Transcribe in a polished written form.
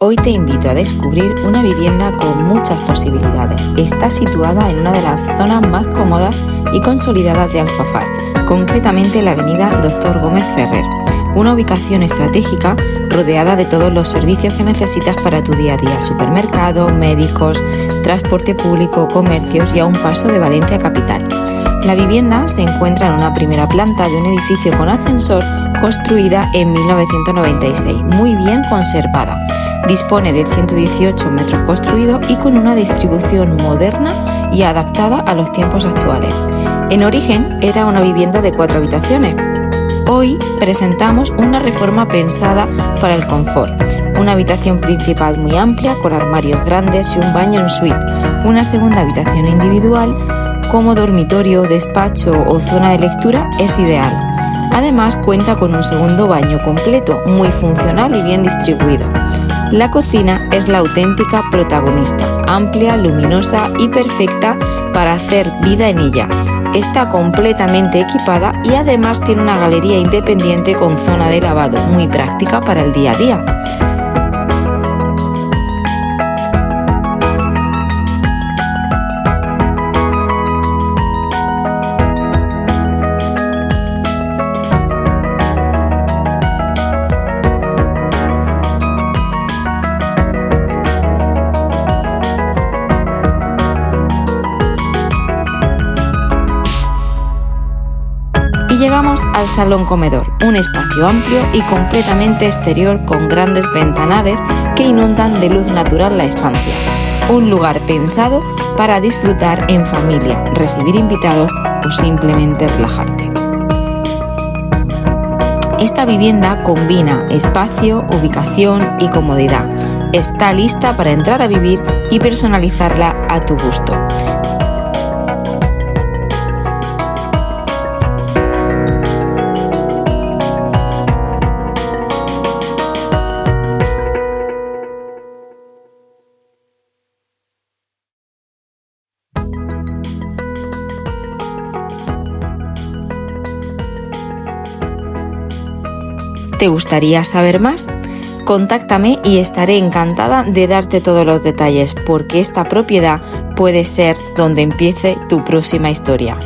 Hoy te invito a descubrir una vivienda con muchas posibilidades. Está situada en una de las zonas más cómodas y consolidadas de Alfafar, concretamente en la avenida Dr. Gómez Ferrer, una ubicación estratégica rodeada de todos los servicios que necesitas para tu día a día: supermercados, médicos, transporte público, comercios y a un paso de Valencia capital. La vivienda se encuentra en una primera planta de un edificio con ascensor construida en 1996, muy bien conservada. Dispone de 118 metros construidos y con una distribución moderna y adaptada a los tiempos actuales. En origen era una vivienda de 4 habitaciones. Hoy presentamos una reforma pensada para el confort. Una habitación principal muy amplia con armarios grandes y un baño en suite. Una segunda habitación individual como dormitorio, despacho o zona de lectura es ideal. Además cuenta con un segundo baño completo, muy funcional y bien distribuido. La cocina es la auténtica protagonista, amplia, luminosa y perfecta para hacer vida en ella. Está completamente equipada y además tiene una galería independiente con zona de lavado, muy práctica para el día a día. Y llegamos al salón comedor, un espacio amplio y completamente exterior con grandes ventanales que inundan de luz natural la estancia. Un lugar pensado para disfrutar en familia, recibir invitados o simplemente relajarte. Esta vivienda combina espacio, ubicación y comodidad. Está lista para entrar a vivir y personalizarla a tu gusto. ¿Te gustaría saber más? Contáctame y estaré encantada de darte todos los detalles, porque esta propiedad puede ser donde empiece tu próxima historia.